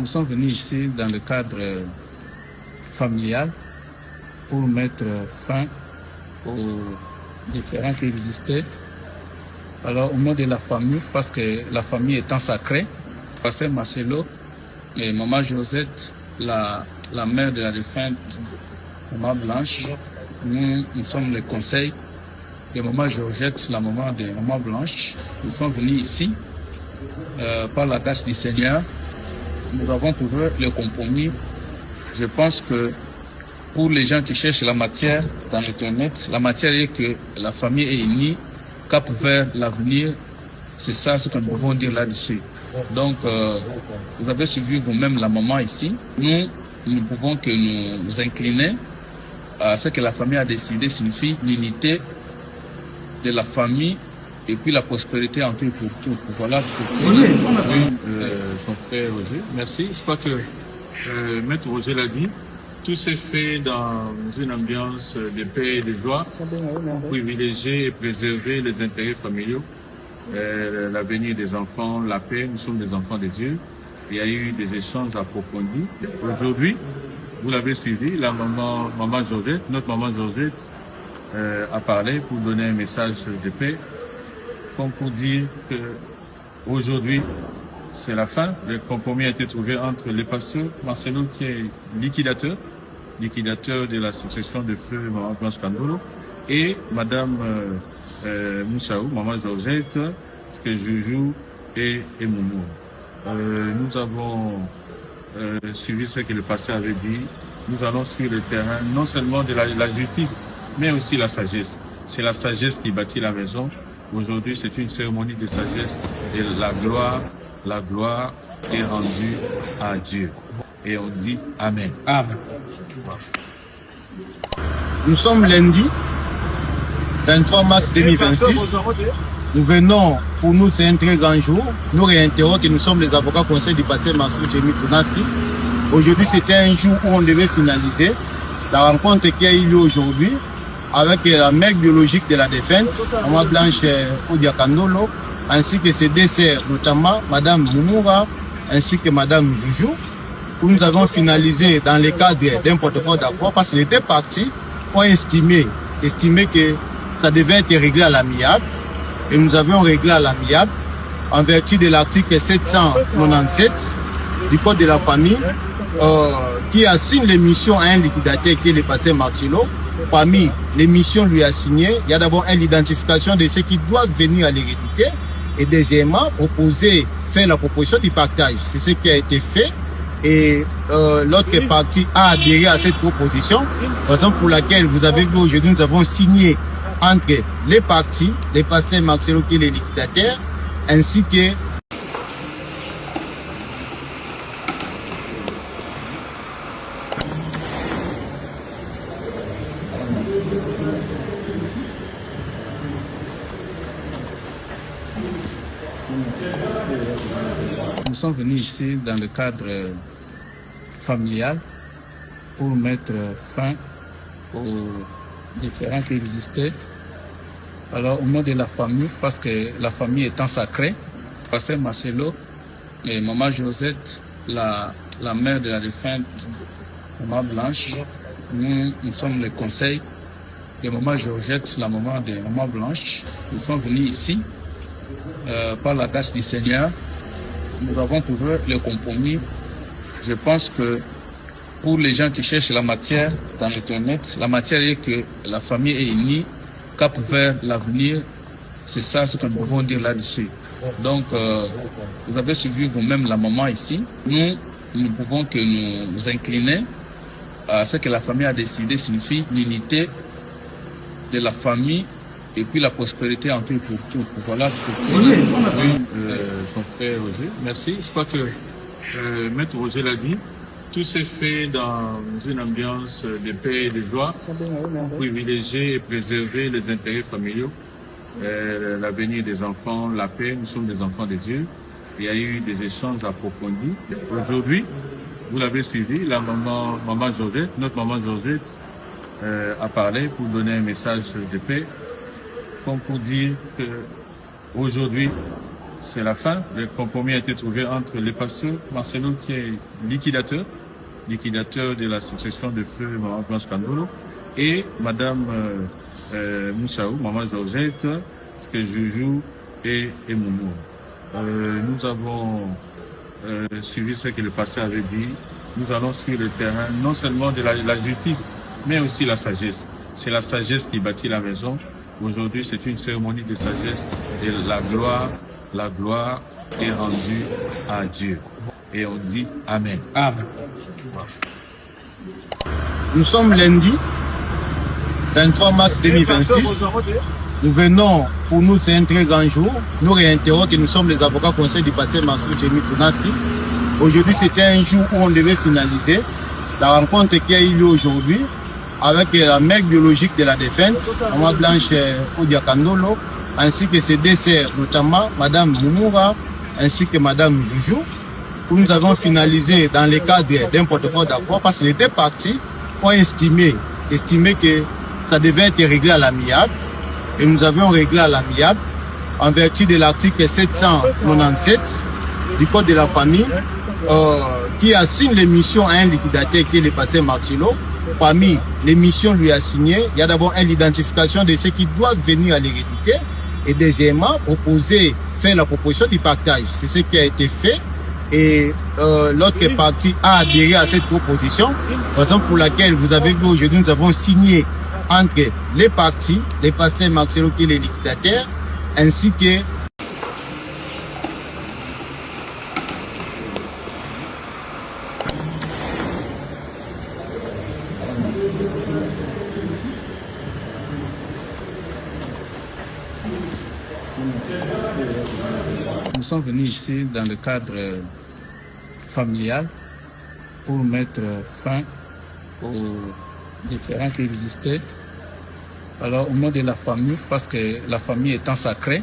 Nous sommes venus ici dans le cadre familial pour mettre fin aux différends qui existaient. Alors au nom de la famille, parce que la famille étant sacrée, Pasteur Marcelo et Maman Josette, la mère de la défunte Maman Blanche, nous sommes le conseil de Maman Georgette, la maman de Maman Blanche. Nous sommes venus ici par la grâce du Seigneur. Nous avons trouvé le compromis. Je pense que pour les gens qui cherchent la matière dans Internet, la matière est que la famille est unie, cap vers l'avenir. C'est ça ce que nous pouvons dire là-dessus. Donc, vous avez suivi vous-même la maman ici. Nous ne pouvons que nous incliner à ce que la famille a décidé, signifie l'unité de la famille et puis la prospérité en tout et pour tout. Voilà ce que son frère Roger. Merci. Je crois que Maître Roger l'a dit. Tout s'est fait dans une ambiance de paix et de joie pour privilégier et préserver les intérêts familiaux, l'avenir des enfants, la paix. Nous sommes des enfants de Dieu. Il y a eu des échanges approfondis. Aujourd'hui, vous l'avez suivi, la maman Georgette, notre maman Georgette a parlé pour donner un message de paix, comme pour dire que aujourd'hui c'est la fin. Le compromis a été trouvé entre le pasteur Marcelo qui est liquidateur de la succession de feu Maman Blanche Kandolo, et Madame Moussaou, Maman Georgette, que Joujou et Moumou. Nous avons suivi ce que le pasteur avait dit. Nous allons sur le terrain, non seulement de la justice, mais aussi la sagesse. C'est la sagesse qui bâtit la maison. Aujourd'hui, c'est une cérémonie de sagesse et la gloire est rendue à Dieu. Et on dit Amen. Amen. Nous sommes lundi 23 mars 2026. Nous venons, pour nous c'est un très grand jour. Nous réitérons que nous sommes les avocats conseils du pasteur Marcelo Jérémie Tounassi. Aujourd'hui c'était un jour où on devait finaliser la rencontre qui a eu lieu aujourd'hui avec la mère biologique de la défunte, Maman Blanche Odia Kandolo, ainsi que ses deux sœurs, notamment Madame Moumoura, ainsi que Madame Joujou, où nous avons finalisé dans le cadre d'un protocole d'accord, parce que les deux parties ont estimé que ça devait être réglé à l'amiable, et nous avions réglé à l'amiable en vertu de l'article 797 du Code de la famille, qui assigne les missions à un liquidateur qui est le pasteur Marcelo. Parmi les missions lui assignées, il y a d'abord l'identification de ceux qui doivent venir à l'hérédité, et deuxièmement, faire la proposition du partage. C'est ce qui a été fait, et l'autre partie a adhéré à cette proposition, raison pour laquelle vous avez vu aujourd'hui, nous avons signé entre les parties, les pasteurs Marcelo qui est le liquidateur, ainsi que Nous sommes venus ici dans le cadre familial pour mettre fin aux différends qui existaient. Alors au nom de la famille, parce que la famille étant sacrée, Pasteur Marcelo et Maman Josette, la mère de la défunte Maman Blanche, nous sommes le conseil de Maman Georgette, la maman de Maman Blanche. Nous sommes venus ici par la grâce du Seigneur. Nous avons trouvé le compromis. Je pense que pour les gens qui cherchent la matière dans Internet, la matière est que la famille est unie, cap vers l'avenir. C'est ça ce que nous pouvons dire là-dessus. Donc, vous avez suivi vous-même la maman ici. Nous ne pouvons que nous incliner à ce que la famille a décidé, signifie l'unité de la famille et puis la prospérité en tout et pour tout. Voilà ce que son frère Roger. Merci. Je crois que Maître Roger l'a dit. Tout s'est fait dans une ambiance de paix et de joie pour privilégier et préserver les intérêts familiaux, l'avenir des enfants, la paix. Nous sommes des enfants de Dieu. Il y a eu des échanges approfondis. Aujourd'hui, vous l'avez suivi, la maman Georgette, notre maman Georgette a parlé pour donner un message de paix, comme pour dire que aujourd'hui c'est la fin. Le compromis a été trouvé entre le pasteur Marcelo, qui est liquidateur de la succession de feu Maman Blanche Kandolo, et Madame Moussaou, Maman Georgette, que Joujou et Moumou. Nous avons suivi ce que le pasteur avait dit. Nous allons sur le terrain, non seulement de la justice, mais aussi la sagesse. C'est la sagesse qui bâtit la maison. Aujourd'hui, c'est une cérémonie de sagesse et la gloire est rendue à Dieu. Et on dit Amen. Amen. Nous sommes lundi 23 mars 2026. Nous venons, pour nous c'est un très grand jour. Nous réintéressons que nous sommes les avocats conseils du pasteur Marcelo Jémi Tounassi. Aujourd'hui c'était un jour où on devait finaliser la rencontre qui a eu lieu aujourd'hui avec la mère biologique de la défunte, Maman Blanche Odia Kandolo, ainsi que ses deux sœurs, notamment Madame Moumoura, ainsi que Madame Joujou, où nous avons finalisé dans le cadre d'un protocole d'accord, parce que les deux parties ont estimé que ça devait être réglé à l'amiable, et nous avions réglé à l'amiable en vertu de l'article 797 du Code de la famille, qui assigne les missions à un liquidateur qui est le pasteur Marcelo. Parmi les missions lui assignées, il y a d'abord l'identification de ceux qui doivent venir à l'hérédité, et deuxièmement, faire la proposition du partage. C'est ce qui a été fait. Et l'autre partie a adhéré à cette proposition, raison pour laquelle vous avez vu aujourd'hui, nous avons signé entre les parties, les pasteurs Marcelo qui est le liquidateur, ainsi que nous sommes venus ici dans le cadre familial pour mettre fin aux différends qui existaient. Alors au nom de la famille, parce que la famille étant sacrée,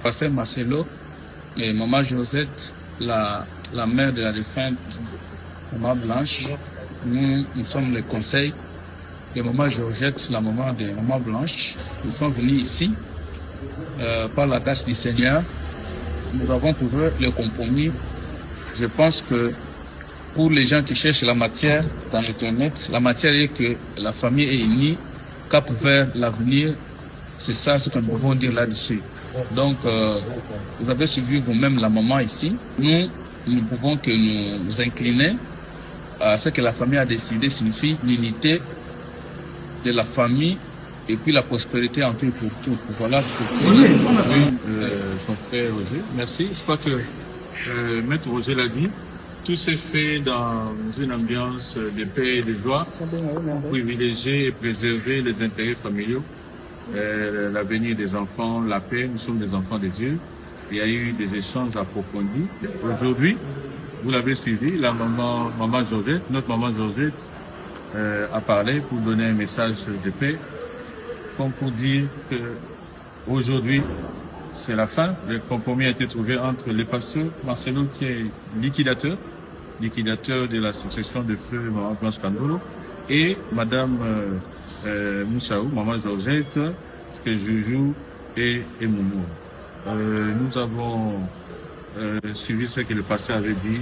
pasteur Marcelo et Maman Josette, la mère de la défunte Maman Blanche, nous sommes le conseil de Maman Georgette, la maman de Maman Blanche. Nous sommes venus ici par la grâce du Seigneur. Nous avons trouvé le compromis. Je pense que pour les gens qui cherchent la matière dans l'internet, la matière est que la famille est unie, cap vers l'avenir. C'est ça ce que nous pouvons dire là-dessus. Donc, vous avez suivi vous-même la maman ici. Nous ne pouvons que nous incliner à ce que la famille a décidé, signifie l'unité de la famille et puis la prospérité en tout et pour tout. Voilà ce que son frère Roger. Merci. Je crois que Maître Roger l'a dit. Tout s'est fait dans une ambiance de paix et de joie pour privilégier et préserver les intérêts familiaux, l'avenir des enfants, la paix. Nous sommes des enfants de Dieu. Il y a eu des échanges approfondis. Aujourd'hui, vous l'avez suivi, la maman Georgette, notre maman Georgette a parlé pour donner un message de paix, comme pour dire que aujourd'hui, c'est la fin. Le compromis a été trouvé entre le pasteur Marcelo, qui est liquidateur de la succession de feu Maman Blanche Kandolo, et Madame Moussaou, Maman Georgette, que Joujou et Moumou. Nous avons suivi ce que le pasteur avait dit.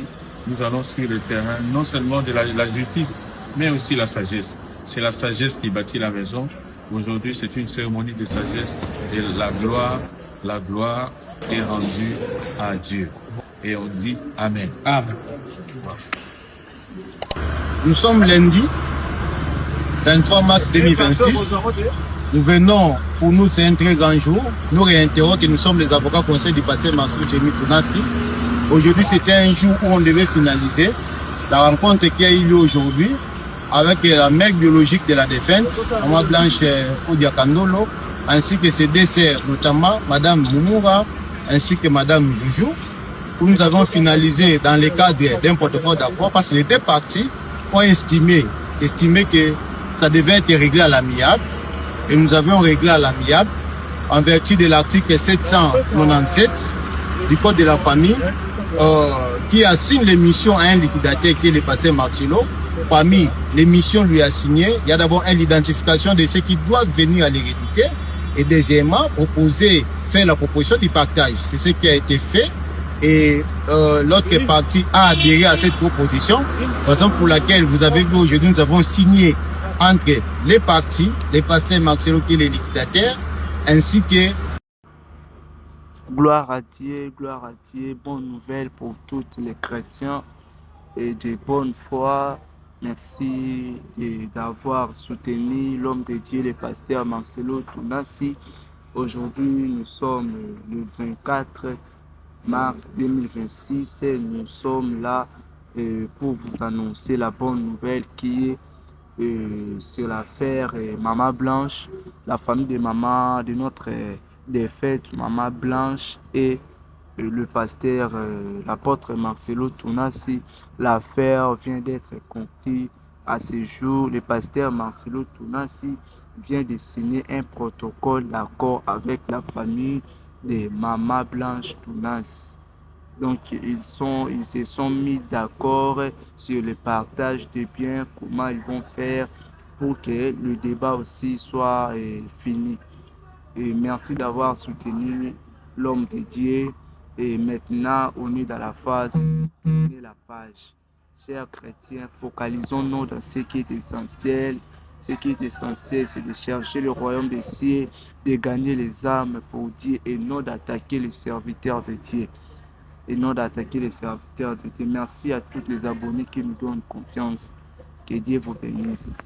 Nous allons sur le terrain, non seulement de la justice, mais aussi la sagesse. C'est la sagesse qui bâtit la maison. Aujourd'hui, c'est une cérémonie de sagesse et la gloire est rendue à Dieu. Et on dit Amen. Amen. Nous sommes lundi 23 mars 2026. Nous venons, pour nous c'est un très grand jour. Nous réintéressons que nous sommes les avocats conseils du pasteur Marcelo Jémi Tounassi. Aujourd'hui c'était un jour où on devait finaliser la rencontre qui a eu lieu aujourd'hui avec la mère biologique de la défunte, Maman Blanche Odia Kandolo, ainsi que ses deux sœurs, notamment Madame Moumoura, ainsi que Madame Joujou, où nous avons finalisé dans le cadre d'un protocole d'accord, parce que les deux parties ont estimé que ça devait être réglé à l'amiable, et nous avions réglé à l'amiable en vertu de l'article 797 du Code de la famille, qui assigne les missions à un liquidateur qui est le pasteur Marcelo. Parmi les missions lui assignées, il y a d'abord l'identification de ceux qui doivent venir à l'hérédité, Et deuxièmement, faire la proposition du partage. C'est ce qui a été fait. Et l'autre partie a adhéré à cette proposition, raison pour laquelle vous avez vu aujourd'hui, nous avons signé entre les partis, les pasteurs Marcelo qui est les liquidateurs, ainsi que... Gloire à Dieu, bonne nouvelle pour tous les chrétiens et de bonne foi. Merci d'avoir soutenu l'homme de Dieu, le pasteur Marcelo Tounassi. Aujourd'hui, nous sommes le 24 mars 2026 et nous sommes là pour vous annoncer la bonne nouvelle qui est sur l'affaire Maman Blanche, la famille de notre défunte Maman Blanche et le pasteur, l'apôtre Marcelo Tounassi. L'affaire vient d'être conclue à ce jour. Le pasteur Marcelo Tounassi vient de signer un protocole d'accord avec la famille de Maman Blanche Tounassi. Donc, ils se sont mis d'accord sur le partage des biens, comment ils vont faire pour que le débat aussi soit fini. Et merci d'avoir soutenu l'homme de Dieu. Et maintenant, on est dans la phase de la page. Chers chrétiens, focalisons-nous dans ce qui est essentiel. Ce qui est essentiel, c'est de chercher le royaume des cieux, de gagner les âmes pour Dieu et non d'attaquer les serviteurs de Dieu. Merci à tous les abonnés qui nous donnent confiance. Que Dieu vous bénisse.